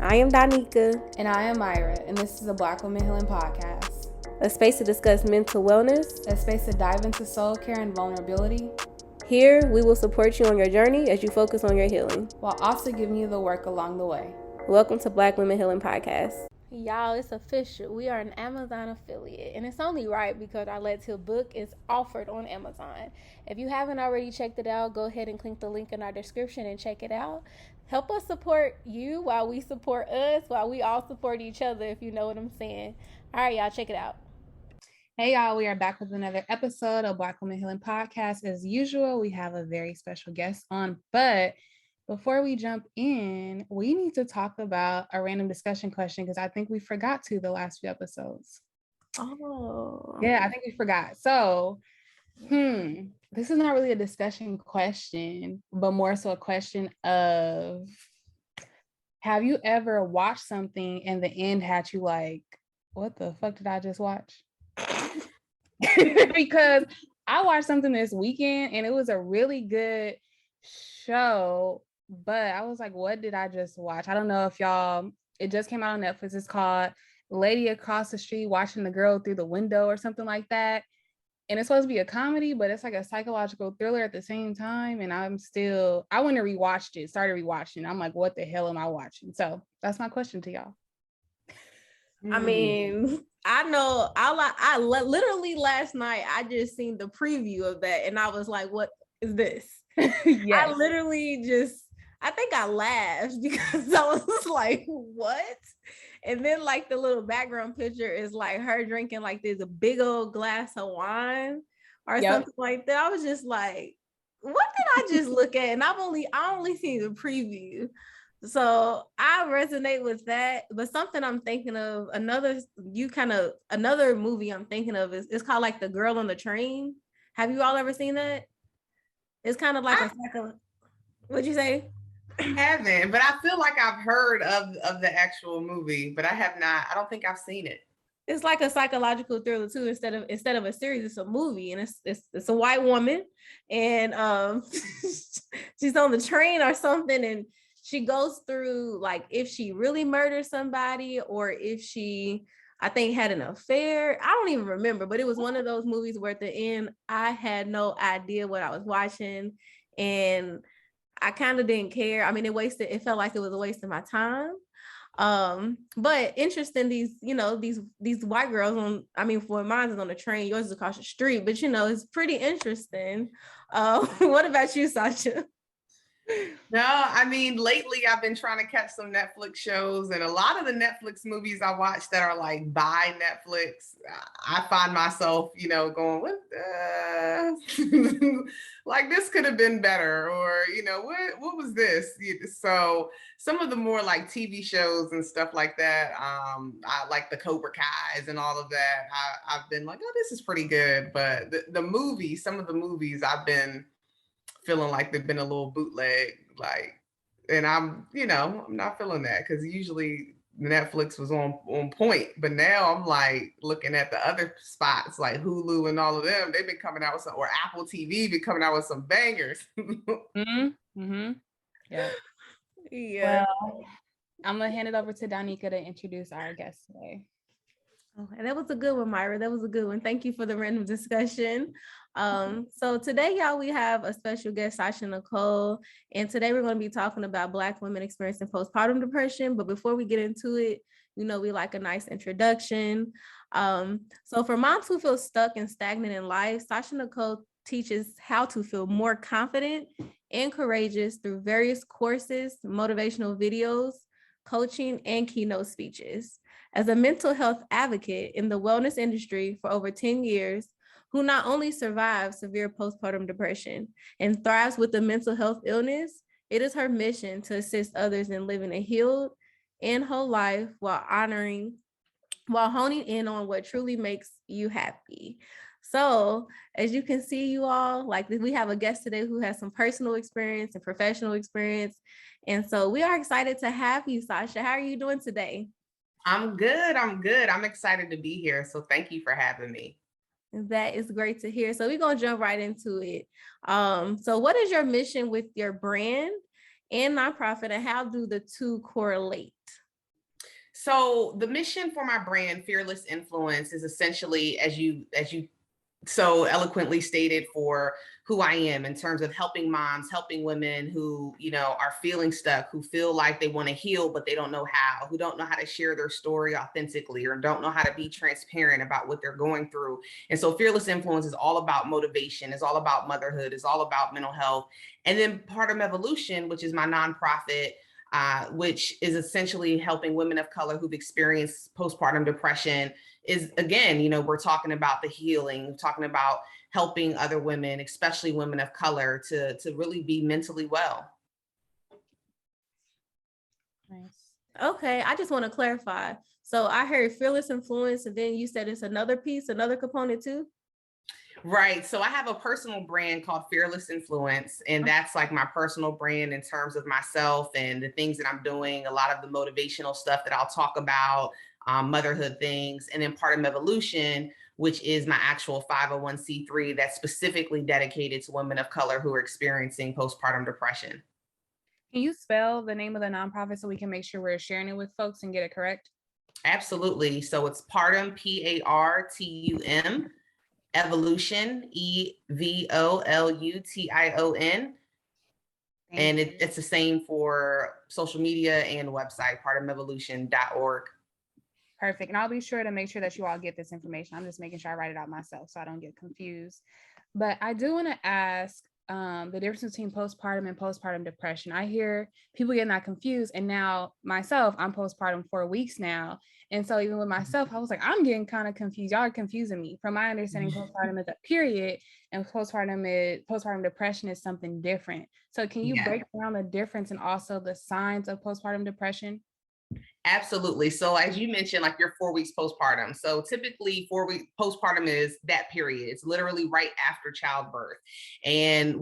I am Donika. And I am Myra, and this is the Black Women Healing Podcast. A space to discuss mental wellness. A space to dive into soul care and vulnerability. Here, we will support you on your journey as you focus on your healing, while also giving you the work along the way. Welcome to Black Women Healing Podcast. Y'all, it's official. We are an Amazon affiliate, and it's only right because our Let's Heal book is offered on Amazon. If you haven't already checked it out, go ahead and click the link in our description and check it out. Help us support you while we support us, while we all support each other, if you know what I'm saying. All right, y'all, check it out. Hey, y'all, we are back with another episode of Black Women Healing Podcast. As usual, we have a very special guest on, but before we jump in, we need to talk about a random discussion question because I think we forgot to the last few episodes. Oh. Yeah, I think we forgot. So, this is not really a discussion question, but more so a question of, have you ever watched something and the end had you like, what the fuck did I just watch? Because I watched something this weekend and it was a really good show, but I was like, what did I just watch? I don't know if y'all, it just came out on Netflix. It's called Lady Across the Street Watching the Girl Through the Window or something like that. And it's supposed to be a comedy, but it's like a psychological thriller at the same time. And I went to rewatched it, started rewatching. I'm like, what the hell am I watching? So that's my question to y'all. I mean, I know I literally last night, I just seen the preview of that and I was like, what is this? Yes. I literally I think I laughed because I was like, what? And then like the little background picture is like her drinking like there's a big old glass of wine or something like that. I was just like, what did I just look at? And I only seen the preview. So I resonate with that. But something I'm thinking of, another movie I'm thinking of is, it's called like The Girl on the Train. Have you all ever seen that? It's kind of like what'd you say? I haven't, but I feel like I've heard of the actual movie, but I have not. I don't think I've seen it. It's like a psychological thriller too. Instead of a series, it's a movie, and it's a white woman, and she's on the train or something, and she goes through like if she really murdered somebody or if she, I think, had an affair. I don't even remember, but it was one of those movies where at the end I had no idea what I was watching, and I kind of didn't care. I mean, it felt like it was a waste of my time. But interesting, these white girls for mine is on the train, yours is across the street, but it's pretty interesting. What about you, Sasha? No, I mean, lately I've been trying to catch some Netflix shows, and a lot of the Netflix movies I watch that are like by Netflix, I find myself, going, what like this could have been better, or, what was this? So some of the more like TV shows and stuff like that, I like the Cobra Kai's and all of that. I've been like, oh, this is pretty good. But some of the movies I've been feeling like they've been a little bootleg, like, and I'm not feeling that because usually Netflix was on point, but now I'm like looking at the other spots like Hulu and all of them. They've been coming out with or Apple TV been coming out with some bangers. Yeah. Well, I'm gonna hand it over to Donika to introduce our guest today. Oh, and that was a good one, Myra. That was a good one. Thank you for the random discussion. So today, y'all, we have a special guest, Sasha Nicole, and today we're going to be talking about Black women experiencing postpartum depression. But before we get into it, we like a nice introduction. So for moms who feel stuck and stagnant in life, Sasha Nicole teaches how to feel more confident and courageous through various courses, motivational videos, coaching, and keynote speeches. As a mental health advocate in the wellness industry for over 10 years, who not only survives severe postpartum depression and thrives with a mental health illness, it is her mission to assist others in living a healed and whole life while honing in on what truly makes you happy. So as you can see, you all, like, we have a guest today who has some personal experience and professional experience. And so we are excited to have you, Sasha. How are you doing today? I'm good. I'm excited to be here. So thank you for having me. That is great to hear. So we're going to jump right into it. So what is your mission with your brand and nonprofit, and how do the two correlate? So the mission for my brand, Fearless Influence, is essentially, as you so eloquently stated, for who I am in terms of helping moms, helping women who, are feeling stuck, who feel like they want to heal, but they don't know how, who don't know how to share their story authentically, or don't know how to be transparent about what they're going through. And so Fearless Influence is all about motivation, it's all about motherhood, it's all about mental health. And then Postpartum Evolution, which is my nonprofit, which is essentially helping women of color who've experienced postpartum depression, is, again, we're talking about the healing, talking about helping other women, especially women of color, to really be mentally well. Nice. Okay, I just want to clarify. So I heard Fearless Influence, and then you said it's another piece, another component too? Right. So I have a personal brand called Fearless Influence, and that's like my personal brand in terms of myself and the things that I'm doing, a lot of the motivational stuff that I'll talk about, motherhood things, and then Postpartum Evolution, which is my actual 501c3 that's specifically dedicated to women of color who are experiencing postpartum depression. Can you spell the name of the nonprofit so we can make sure we're sharing it with folks and get it correct? Absolutely. So it's Postpartum, Partum, Evolution, Evolution. And it's the same for social media and website, amzn.to. Perfect. And I'll be sure to make sure that you all get this information. I'm just making sure I write it out myself so I don't get confused. But I do want to ask the difference between postpartum and postpartum depression. I hear people getting that confused. And now myself, I'm postpartum 4 weeks now. And so even with myself, I was like, I'm getting kind of confused. Y'all are confusing me. From my understanding, postpartum is a period, and postpartum depression is something different. So can you break down the difference and also the signs of postpartum depression? Absolutely. So as you mentioned, like, you're 4 weeks postpartum. So typically 4 week postpartum is that period. It's literally right after childbirth. And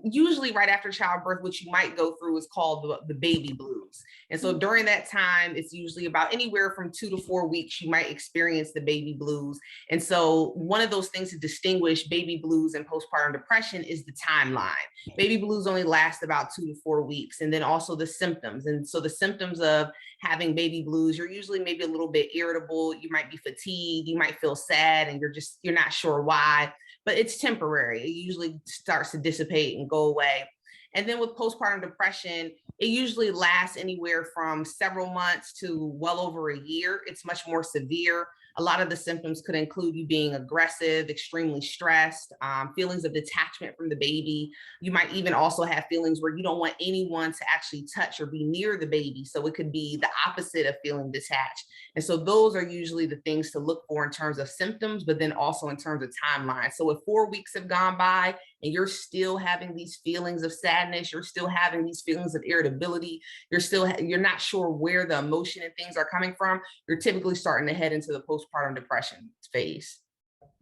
usually right after childbirth, what you might go through is called the baby blues. And so during that time, it's usually about anywhere from 2 to 4 weeks, you might experience the baby blues. And so one of those things to distinguish baby blues and postpartum depression is the timeline. Baby blues only last about 2 to 4 weeks. And then also the symptoms. And so the symptoms of having baby blues, you're usually maybe a little bit irritable, you might be fatigued, you might feel sad, and you're not sure why, but it's temporary. It usually starts to dissipate and go away. And then with postpartum depression, it usually lasts anywhere from several months to well over a year. It's much more severe. A lot of the symptoms could include you being aggressive, extremely stressed, feelings of detachment from the baby. You might even also have feelings where you don't want anyone to actually touch or be near the baby. So it could be the opposite of feeling detached. And so those are usually the things to look for in terms of symptoms, but then also in terms of timeline. So if 4 weeks have gone by and you're still having these feelings of sadness, you're still having these feelings of irritability, you're not sure where the emotion and things are coming from, you're typically starting to head into the postpartum depression phase.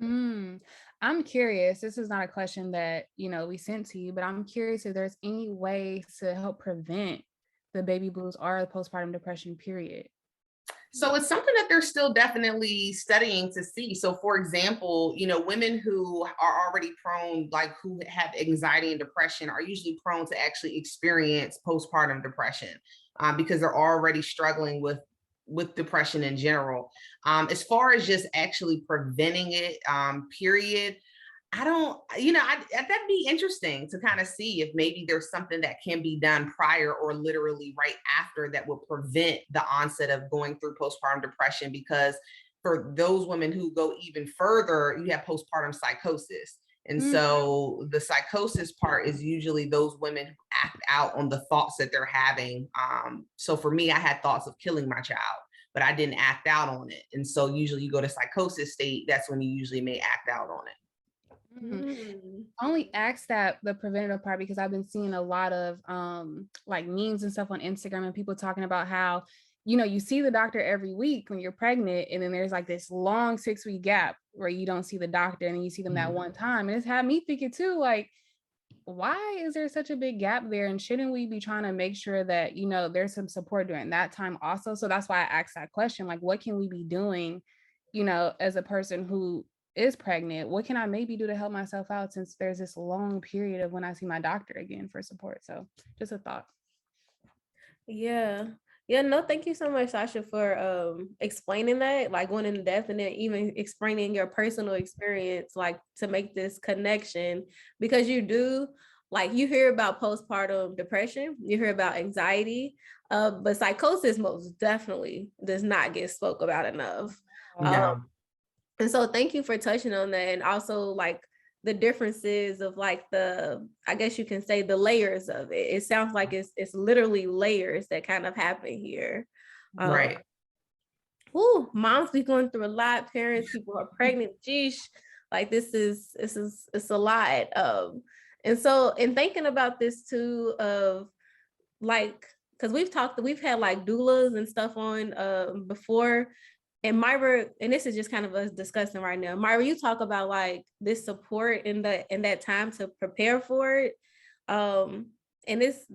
I'm curious. This is not a question that, we sent to you, but I'm curious if there's any way to help prevent the baby blues or the postpartum depression period. So it's something that they're still definitely studying to see. So for example, women who are already prone, like who have anxiety and depression, are usually prone to actually experience postpartum depression because they're already struggling with depression in general. As far as just actually preventing it, period, I don't, that'd be interesting to kind of see if maybe there's something that can be done prior or literally right after that would prevent the onset of going through postpartum depression. Because for those women who go even further, you have postpartum psychosis. And so the psychosis part is usually those women who act out on the thoughts that they're having. So for me, I had thoughts of killing my child, but I didn't act out on it. And so usually you go to psychosis state, that's when you usually may act out on it. I only asked that the preventative part because I've been seeing a lot of like memes and stuff on Instagram and people talking about how, you see the doctor every week when you're pregnant, and then there's like this long 6-week gap where you don't see the doctor and then you see them that one time. And it's had me thinking too, like, why is there such a big gap there? And shouldn't we be trying to make sure that, there's some support during that time also? So that's why I asked that question, like, what can we be doing, as a person who is pregnant? What can I maybe do to help myself out, since there's this long period of when I see my doctor again for support? So just a thought. Yeah. Yeah, no, thank you so much, Sasha, for explaining that, like going into depth and then even explaining your personal experience, like to make this connection, because you do, like you hear about postpartum depression, you hear about anxiety, but psychosis most definitely does not get spoke about enough. Um, No. and so thank you for touching on that, and also like the differences of like I guess you can say the layers of it. It sounds like it's literally layers that kind of happen here. Right. Moms be going through a lot, parents, people are pregnant, geesh, like it's a lot. And so in thinking about this too, of like, because we've had like doulas and stuff on before. And Myra, and this is just kind of us discussing right now. Myra, you talk about like this support in that time to prepare for it. And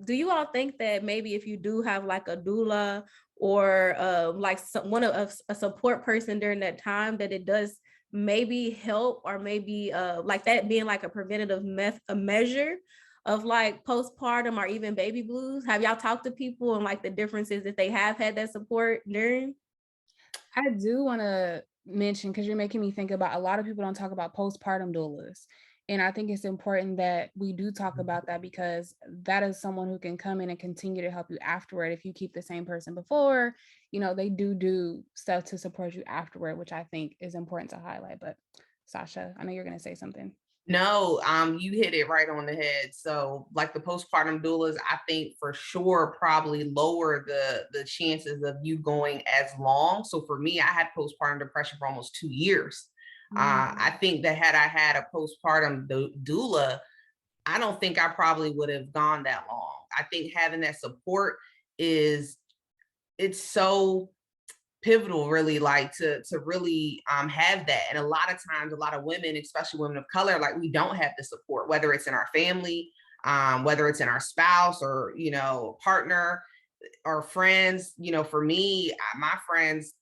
do you all think that maybe if you do have like a doula or like a support person during that time, that it does maybe help, or maybe like that being like a preventative measure of like postpartum or even baby blues? Have y'all talked to people and like the differences that they have had that support during? I do want to mention, because you're making me think about, a lot of people don't talk about postpartum doulas. And I think it's important that we do talk about that, because that is someone who can come in and continue to help you afterward. If you keep the same person before, they do stuff to support you afterward, which I think is important to highlight. But Sasha, I know you're going to say something. No, you hit it right on the head. So like the postpartum doulas, I think for sure probably lower the chances of you going as long. So for me, I had postpartum depression for almost 2 years. I think that had I had a postpartum doula, I don't think I probably would have gone that long. I think having that support it's so pivotal, really, like to really have that. And a lot of times, a lot of women, especially women of color, like we don't have the support, whether it's in our family, whether it's in our spouse or partner or friends. For me, my friends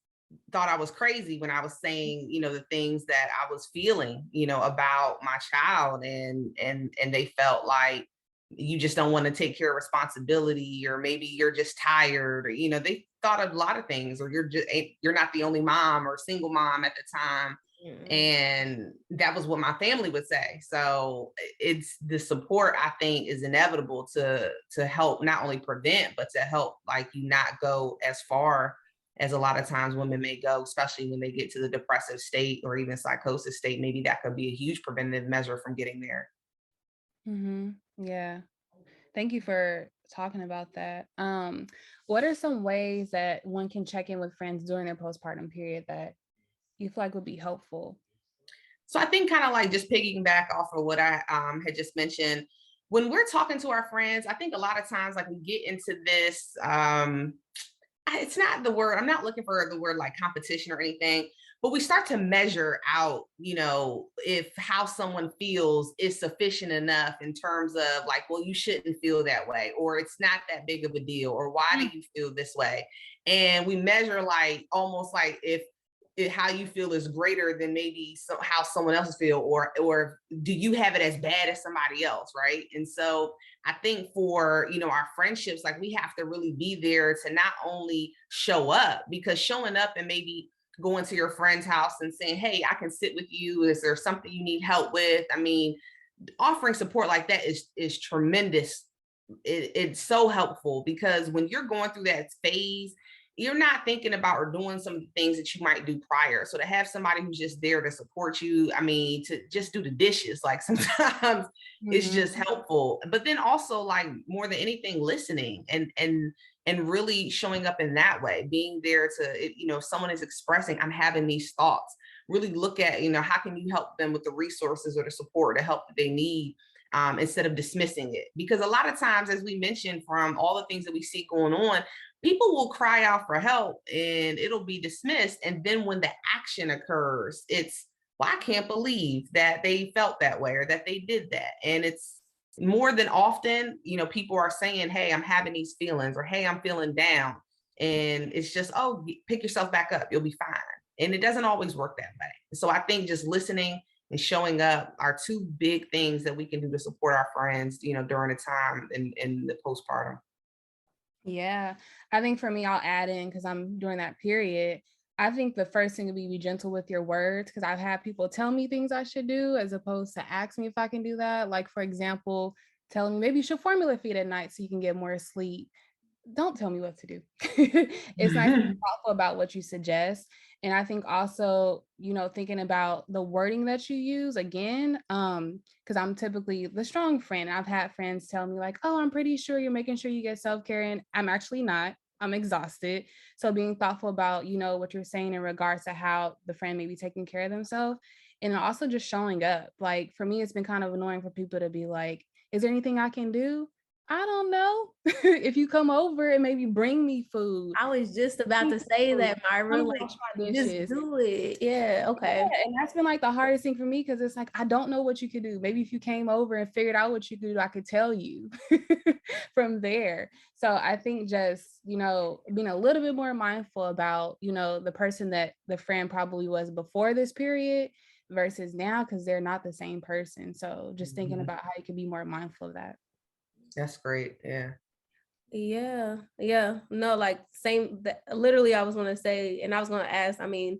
thought I was crazy when I was saying the things that I was feeling about my child, and they felt like you just don't want to take care of responsibility, or maybe you're just tired, or they thought a lot of things, or you're not the only mom or single mom at the time. And that was what my family would say. So it's the support, I think, is inevitable to help not only prevent, but to help like you not go as far as a lot of times women may go, especially when they get to the depressive state or even psychosis state. Maybe that could be a huge preventative measure from getting there. Yeah. Thank you for talking about that. What are some ways that one can check in with friends during their postpartum period that you feel like would be helpful? So I think kind of like just piggyback off of what I had just mentioned, when we're talking to our friends, I think a lot of times like we get into this, it's not the word, I'm not looking for the word like competition or anything, but we start to measure out, if how someone feels is sufficient enough in terms of like, well, you shouldn't feel that way, or it's not that big of a deal, or why do you feel this way? And we measure like almost like if how you feel is greater than maybe how someone else feel, or do you have it as bad as somebody else, right? And so I think for our friendships, like we have to really be there to not only show up, because showing up and maybe going to your friend's house and saying, hey, I can sit with you, is there something you need help with? I mean, offering support like that is tremendous. It's so helpful, because when you're going through that phase, you're not thinking about or doing some of the things that you might do prior. So to have somebody who's just there to support you, I mean, to just do the dishes, like sometimes it's just helpful. But then also, like more than anything, listening and really showing up in that way, being there to, if someone is expressing, I'm having these thoughts, really look at, how can you help them with the resources or the support, the help that they need, instead of dismissing it. Because a lot of times, as we mentioned, from all the things that we see going on, people will cry out for help and it'll be dismissed. And then when the action occurs, it's, well, I can't believe that they felt that way or that they did that. And it's more than often, people are saying, hey, I'm having these feelings, or hey, I'm feeling down. And it's just, oh, pick yourself back up, you'll be fine. And it doesn't always work that way. So I think just listening and showing up are two big things that we can do to support our friends, during the time in the postpartum. Yeah, I think for me, I'll add in, because I'm during that period. I think the first thing would be gentle with your words, because I've had people tell me things I should do as opposed to ask me if I can do that. Like, for example, telling me maybe you should formula feed at night so you can get more sleep. Don't tell me what to do. It's nice to be thoughtful about what you suggest. And I think also, thinking about the wording that you use again, because I'm typically the strong friend. I've had friends tell me like, oh, I'm pretty sure you're making sure you get self-care. And I'm actually not. I'm exhausted. So being thoughtful about, what you're saying in regards to how the friend may be taking care of themselves. And also just showing up. Like for me, it's been kind of annoying for people to be like, is there anything I can do? I don't know. If you come over and maybe bring me food. I was just about to say that, Myra, like just Dishes. do it. Yeah, okay. Yeah, and that's been like the hardest thing for me, because it's like, I don't know what you could do. Maybe if you came over and figured out what you could do, I could tell you from there. So I think just, being a little bit more mindful about, the person that the friend probably was before this period versus now, because they're not the same person. So just thinking about how you can be more mindful of that. That's great. Yeah. Yeah. No, like same. Literally, I was gonna say, and I was gonna ask. I mean,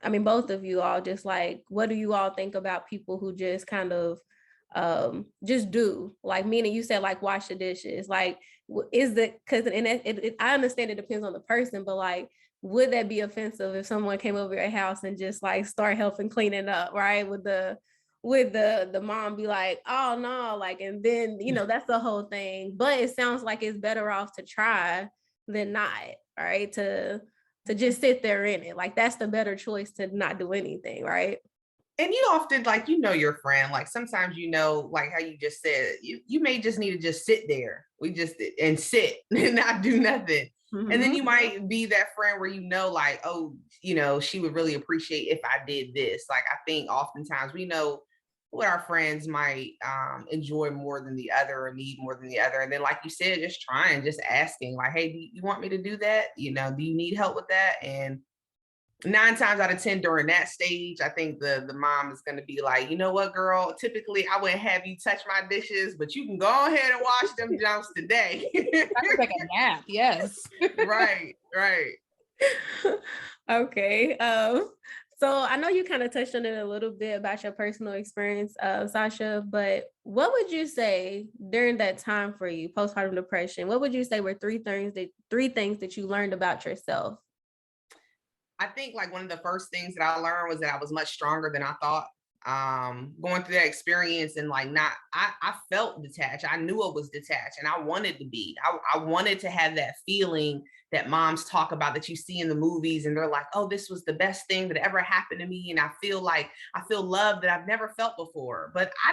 both of you all, just like, what do you all think about people who just kind of, just do, like, meaning you said like wash the dishes, like, is that because and I understand it depends on the person, but like, would that be offensive if someone came over your house and just like start helping cleaning up, right? With the mom be like, oh no, like, and then that's the whole thing. But it sounds like it's better off to try than not, right? To just sit there in it. Like that's the better choice, to not do anything, right? And you often, like, your friend, like sometimes, like how you just said, you may just need to just sit there. And sit and not do nothing. And then you might be that friend where, like, oh, she would really appreciate if I did this. Like, I think oftentimes we know what our friends might enjoy more than the other or need more than the other. And then, like you said, just trying, just asking, like, hey, do you want me to do that? Do you need help with that? And 9 times out of 10 during that stage, I think the mom is going to be like, you know what, girl, typically I wouldn't have you touch my dishes, but you can go ahead and wash them jumps today. That's like a nap. Yes. Right. Okay. So I know you kind of touched on it a little bit about your personal experience, Sasha, but what would you say during that time for you, postpartum depression? What would you say were three things that you learned about yourself? I think like one of the first things that I learned was that I was much stronger than I thought. Going through that experience and like I felt detached. I knew I was detached and I wanted to be. I wanted to have that feeling that moms talk about that you see in the movies and they're like, oh, this was the best thing that ever happened to me. And I feel love that I've never felt before. But I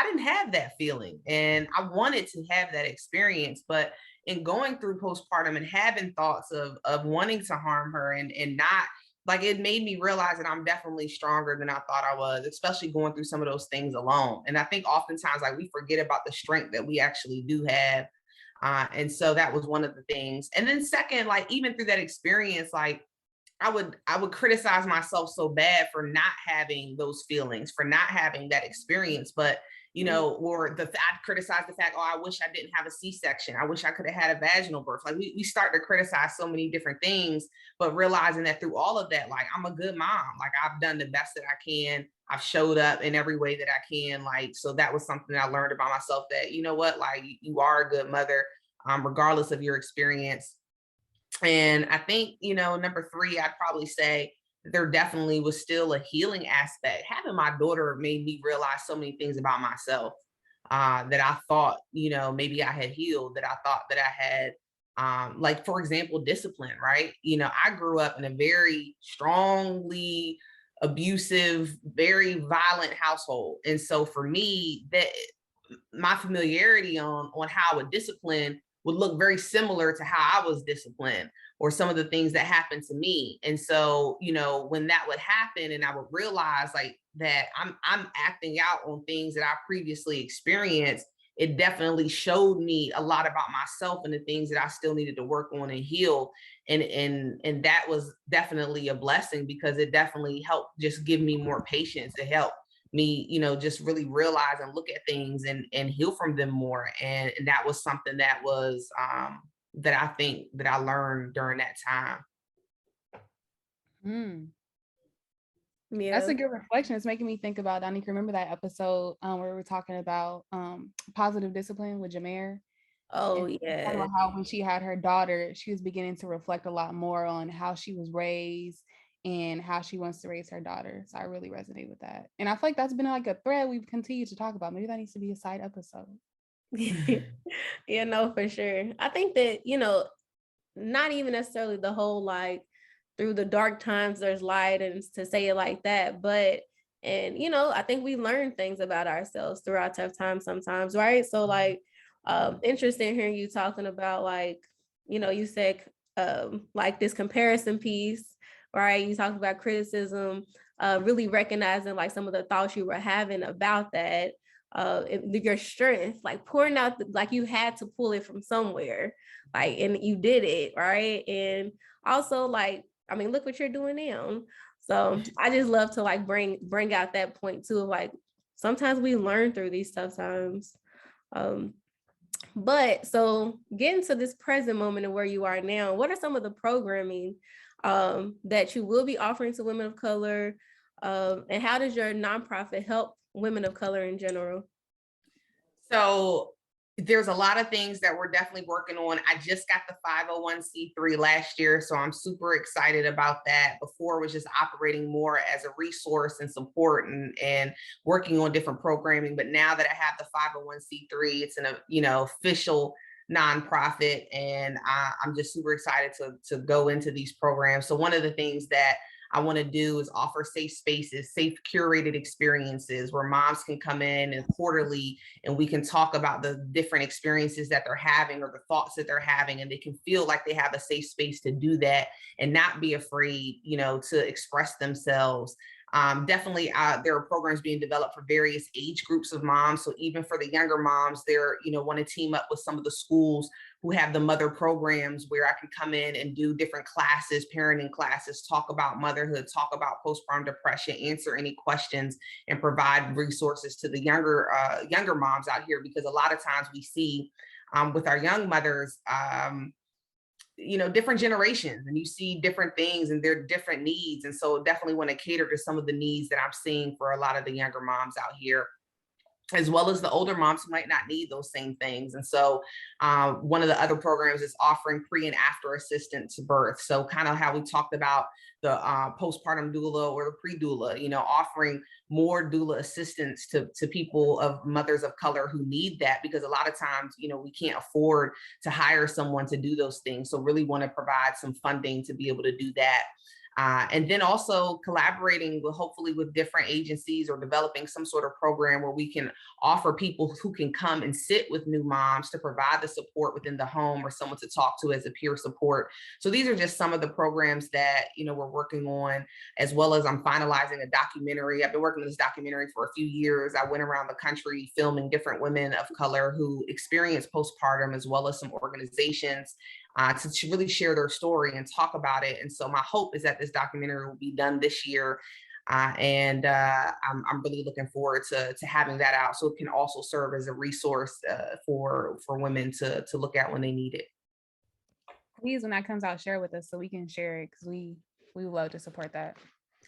didn't have that feeling. And I wanted to have that experience. But in going through postpartum and having thoughts of wanting to harm her and not, like, it made me realize that I'm definitely stronger than I thought I was, especially going through some of those things alone. And I think oftentimes like we forget about the strength that we actually do have. And so that was one of the things. And then second, like even through that experience, like I would criticize myself so bad for not having those feelings, for not having that experience. But I'd criticize the fact, oh, I wish I didn't have a C-section. I wish I could have had a vaginal birth. Like we start to criticize so many different things, but realizing that through all of that, like I'm a good mom. Like I've done the best that I can. I've showed up in every way that I can. Like, so that was something that I learned about myself, that, you know what, like you are a good mother, regardless of your experience. And I think, number three, I'd probably say there definitely was still a healing aspect. Having my daughter made me realize so many things about myself that I thought, maybe I had healed, that I thought that I had, like, for example, discipline, right? I grew up in a very strongly abusive, very violent household. And so for me, that my familiarity on how I would discipline would look very similar to how I was disciplined or some of the things that happened to me. And so, when that would happen and I would realize like that I'm acting out on things that I previously experienced, it definitely showed me a lot about myself and the things that I still needed to work on and heal. And that was definitely a blessing, because it definitely helped just give me more patience. To help me, just really realize and look at things and heal from them more. And that was something that was that I think that I learned during that time. Yeah, That's a good reflection. It's making me think about, Danica, remember that episode where we were talking about positive discipline with Jameer? oh And talking yeah, about how when she had her daughter, she was beginning to reflect a lot more on how she was raised and how she wants to raise her daughter. So I really resonate with that. And I feel like that's been like a thread we've continued to talk about. Maybe that needs to be a side episode. yeah, no, for sure. I think that, you know, not even necessarily the whole like through the dark times there's light, and to say it like that, but and you know, I think we learn things about ourselves through our tough times sometimes, right? So like interesting hearing you talking about like, you know, you said like this comparison piece, right? You talked about criticism, really recognizing like some of the thoughts you were having about that, your strength, like pouring out like you had to pull it from somewhere, like, and you did it, right? And also like, I mean, look what you're doing now. So I just love to like bring out that point too, of like sometimes we learn through these tough times. But so getting to this present moment of where you are now, what are some of the programming that you will be offering to women of color? And how does your nonprofit help women of color in general? So there's a lot of things that we're definitely working on. I just got the 501c3 last year, so I'm super excited about that. Before it was just operating more as a resource and support and working on different programming. But now that I have the 501c3, it's an official nonprofit, and I'm just super excited to go into these programs. So one of the things that I want to do is offer safe spaces, safe curated experiences where moms can come in and quarterly, and we can talk about the different experiences that they're having or the thoughts that they're having, and they can feel like they have a safe space to do that and not be afraid, to express themselves. Definitely, there are programs being developed for various age groups of moms. So even for the younger moms, they're, want to team up with some of the schools who have the mother programs where I can come in and do different classes, parenting classes, talk about motherhood, talk about postpartum depression, answer any questions, and provide resources to the younger moms out here. Because a lot of times we see with our young mothers, different generations, and you see different things and their different needs. And so definitely want to cater to some of the needs that I'm seeing for a lot of the younger moms out here, as well as the older moms who might not need those same things. And so one of the other programs is offering pre and after assistance to birth. So kind of how we talked about the postpartum doula or the pre-doula, offering more doula assistance to people of mothers of color who need that, because a lot of times, we can't afford to hire someone to do those things. So really want to provide some funding to be able to do that. And then also collaborating hopefully with different agencies or developing some sort of program where we can offer people who can come and sit with new moms to provide the support within the home or someone to talk to as a peer support. So these are just some of the programs that, we're working on, as well as I'm finalizing a documentary. I've been working on this documentary for a few years. I went around the country filming different women of color who experience postpartum, as well as some organizations to really share their story and talk about it. And so my hope is that this documentary will be done this year. And I'm really looking forward to having that out, so it can also serve as a resource for women to look at when they need it. Please, when that comes out, share with us so we can share it, because we would love to support that.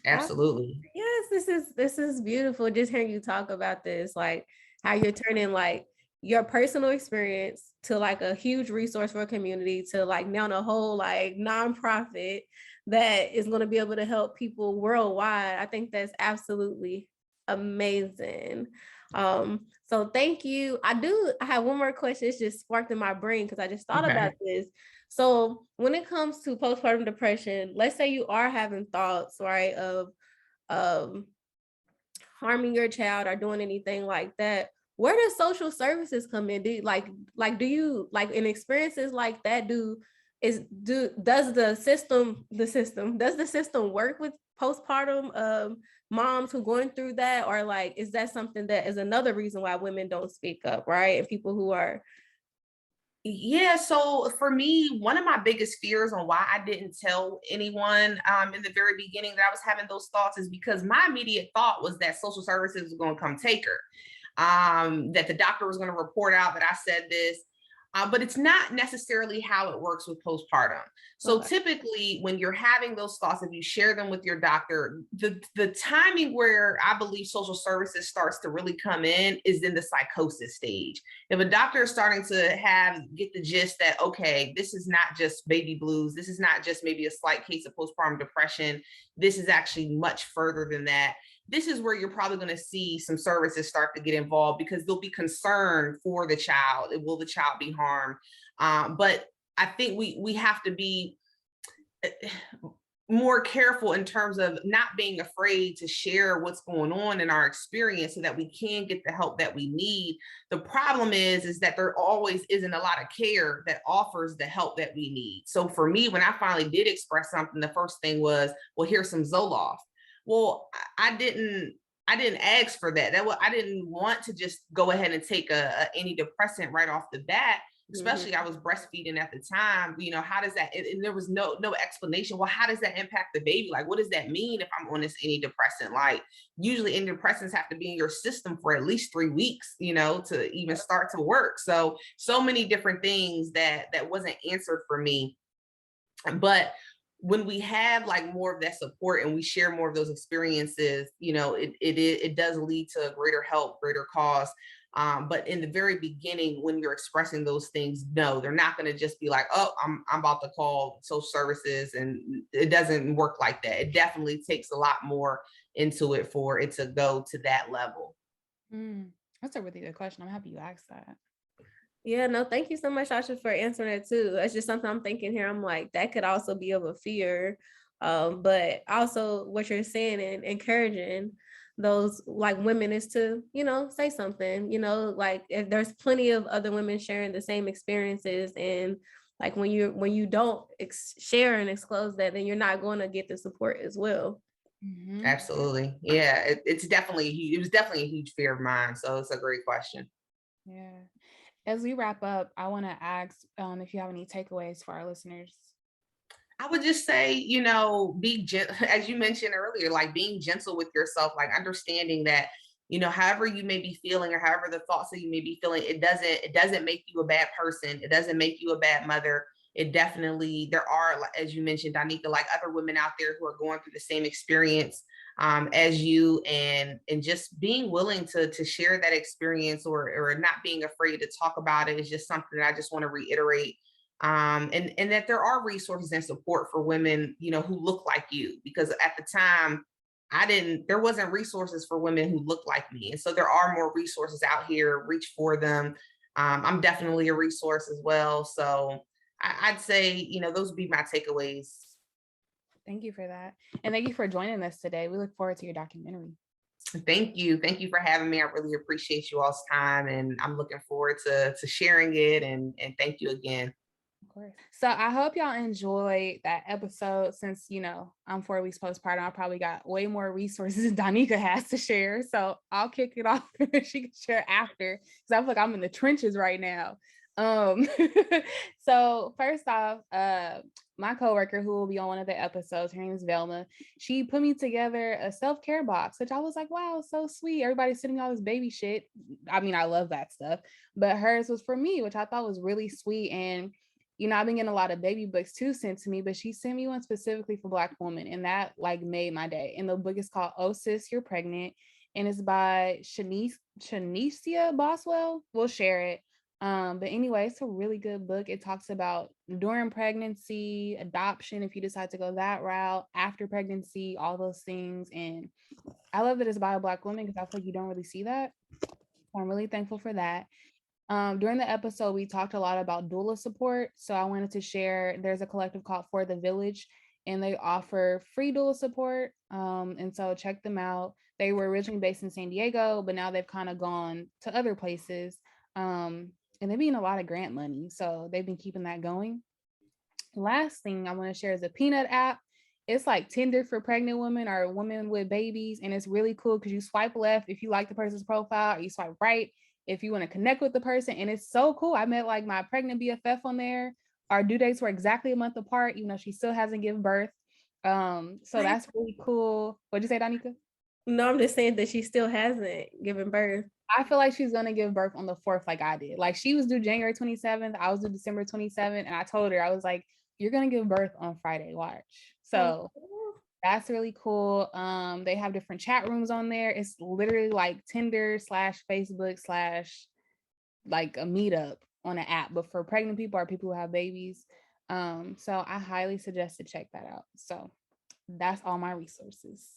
Absolutely. Yes, this is beautiful. Just hearing you talk about this, like how you're turning like your personal experience to like a huge resource for a community, to like now a whole like nonprofit that is going to be able to help people worldwide. I think that's absolutely amazing. So thank you. I have one more question. It's just sparked in my brain because I just thought about this. So when it comes to postpartum depression, let's say you are having thoughts, right, of harming your child or doing anything like that, where does social services come in? Do you, do you like in experiences like that, does the system work with postpartum moms who are going through that, or like is that something that is another reason why women don't speak up, right? And people who are Yeah, so for me, one of my biggest fears on why I didn't tell anyone in the very beginning that I was having those thoughts is because my immediate thought was that social services was going to come take her, that the doctor was going to report out that I said this. But it's not necessarily how it works with postpartum. So Okay. typically when you're having those thoughts, if you share them with your doctor, the timing where I believe social services starts to really come in is in the psychosis stage. If a doctor is starting to get the gist that, okay, this is not just baby blues, this is not just maybe a slight case of postpartum depression, this is actually much further than that, this is where you're probably going to see some services start to get involved, because they'll be concerned for the child. Will the child be harmed? But I think we have to be more careful in terms of not being afraid to share what's going on in our experience so that we can get the help that we need. The problem is that there always isn't a lot of care that offers the help that we need. So for me, when I finally did express something, the first thing was, well, here's some Zoloft. Well, I didn't ask for that. I didn't want to just go ahead and take a antidepressant right off the bat. Especially, I was breastfeeding at the time. You know, how does that? And there was no explanation. Well, how does that impact the baby? Like, what does that mean if I'm on this antidepressant? Like, usually antidepressants have to be in your system for at least 3 weeks, you know, to even start to work. So many different things that wasn't answered for me. But when we have like more of that support and we share more of those experiences, you know, it does lead to greater help, greater cause. But in the very beginning, when you're expressing those things, no, they're not going to just be like, oh, I'm about to call social services, and it doesn't work like that. It definitely takes a lot more into it for it to go to that level. That's a really good question. I'm happy you asked that. Yeah, no, thank you so much, Sasha, for answering that too. That's just something I'm thinking here. I'm like, that could also be of a fear. But also what you're saying and encouraging those like women is to, you know, say something, you know, like if there's plenty of other women sharing the same experiences, and like when you don't share and disclose that, then you're not going to get the support as well. Absolutely. Yeah, it was definitely a huge fear of mine. So it's a great question. Yeah. As we wrap up, I want to ask if you have any takeaways for our listeners. I would just say, you know, be gentle, as you mentioned earlier, like being gentle with yourself, like understanding that, you know, however you may be feeling or however the thoughts that you may be feeling, it doesn't make you a bad person. It doesn't make you a bad mother. It definitely, there are, as you mentioned, Danica, like other women out there who are going through the same experience as you, and just being willing to share that experience, or not being afraid to talk about it is just something that I just want to reiterate. And that there are resources and support for women, you know, who look like you, because at the time there wasn't resources for women who look like me. And so there are more resources out here, reach for them. I'm definitely a resource as well. So I'd say, you know, those would be my takeaways. Thank you for that. And thank you for joining us today. We look forward to your documentary. Thank you. Thank you for having me. I really appreciate you all's time, and I'm looking forward to sharing it. And thank you again. Of course. So I hope y'all enjoyed that episode. Since, you know, I'm 4 weeks postpartum, I probably got way more resources than Danica has to share. So I'll kick it off and she can share after, because I feel like I'm in the trenches right now. So first off, my coworker who will be on one of the episodes, her name is Velma. She put me together a self-care box, which I was like, wow, so sweet. Everybody's sending me all this baby shit. I mean, I love that stuff, but hers was for me, which I thought was really sweet. And you know, I've been getting a lot of baby books too sent to me, but she sent me one specifically for Black women, and that like made my day. And the book is called Oh Sis, You're Pregnant, and it's by Shanicia Boswell. We'll share it. But anyway, it's a really good book. It talks about during pregnancy, adoption, if you decide to go that route, after pregnancy, all those things. And I love that it's by a Black woman, because I feel like you don't really see that. So I'm really thankful for that. During the episode, we talked a lot about doula support. So I wanted to share, there's a collective called For the Village, and they offer free doula support. And so check them out. They were originally based in San Diego, but now they've kind of gone to other places. And they've been a lot of grant money. So they've been keeping that going. Last thing I want to share is a Peanut app. It's like Tinder for pregnant women or women with babies. And it's really cool because you swipe left if you like the person's profile, or you swipe right if you want to connect with the person. And it's so cool. I met like my pregnant BFF on there. Our due dates were exactly a month apart, even though she still hasn't given birth. So that's really cool. What'd you say, Danica? No, I'm just saying that she still hasn't given birth. I feel like she's gonna give birth on the 4th, like I did. Like she was due January 27th, I was due December 27th, and I told her, I was like, "You're gonna give birth on Friday, watch." So that's really cool. They have different chat rooms on there. It's literally like Tinder / Facebook / like a meetup on an app, but for pregnant people or people who have babies. So I highly suggest to check that out. So that's all my resources.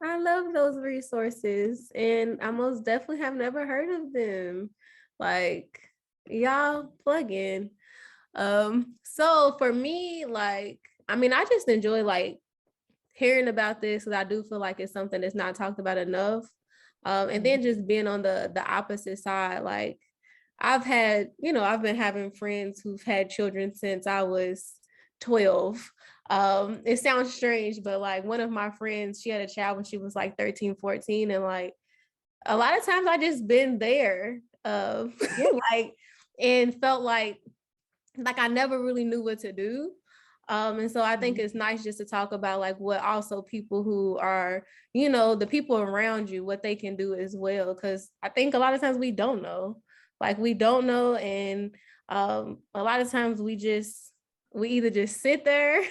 I love those resources, and I most definitely have never heard of them. Like, y'all plug in. So for me, like, I mean, I just enjoy like hearing about this because I do feel like it's something that's not talked about enough. And then just being on the opposite side, like I've been having friends who've had children since I was 12. It sounds strange, but like one of my friends, she had a child when she was like 13, 14. And like a lot of times I just been there, like, and felt like I never really knew what to do. And so I think it's nice just to talk about like what also people who are, the people around you, what they can do as well. Cause I think a lot of times we don't know, and a lot of times we either just sit there,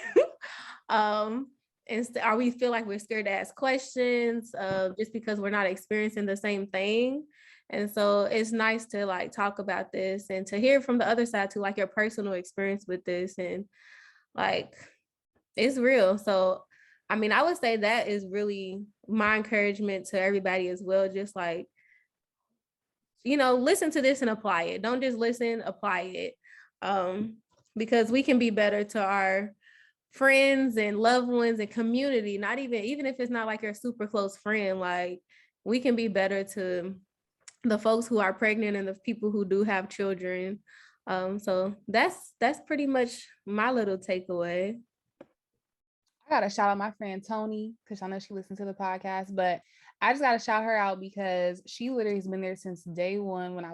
or we feel like we're scared to ask questions, just because we're not experiencing the same thing. And so it's nice to like talk about this and to hear from the other side too, like your personal experience with this, and like it's real. So I mean, I would say that is really my encouragement to everybody as well. Just like, listen to this and apply it. Don't just listen, apply it. Because we can be better to our friends and loved ones and community, not even if it's not like your super close friend, like we can be better to the folks who are pregnant and the people who do have children. So that's pretty much my little takeaway. I gotta shout out my friend Tony because I know she listens to the podcast, but I just gotta shout her out because she literally has been there since day one. When I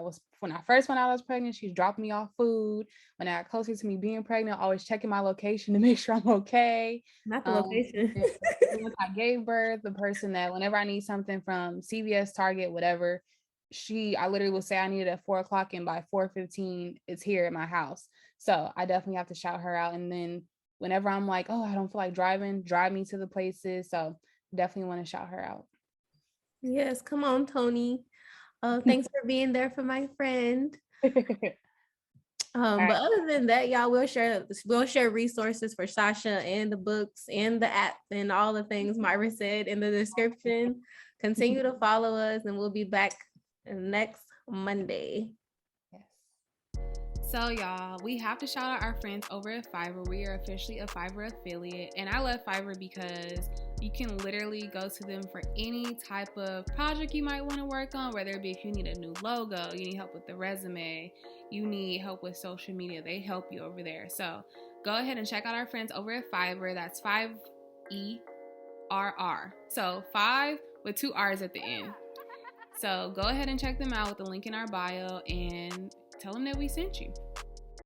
first went out, I was pregnant. She's dropped me off food. When I got closer to me being pregnant, always checking my location to make sure I'm okay. Not the location. Once I gave birth, the person that whenever I need something from CVS, Target, whatever, I literally will say I need it at 4:00, and by 4:15, it's here at my house. So I definitely have to shout her out. And then whenever I'm like, oh, I don't feel like driving, drive me to the places. So definitely want to shout her out. Yes, come on, Tony. Thanks for being there for my friend. But other than that, y'all, we'll share resources for Sasha and the books and the app and all the things Myra said in the description. Continue to follow us, and we'll be back next Monday. So y'all, we have to shout out our friends over at Fiverr. We are officially a Fiverr affiliate, and I love Fiverr because you can literally go to them for any type of project you might want to work on, whether it be if you need a new logo, you need help with the resume, you need help with social media, they help you over there. So go ahead and check out our friends over at Fiverr. That's 5ERR. So 5 with 2 R's at the end. So go ahead and check them out with the link in our bio and tell them that we sent you.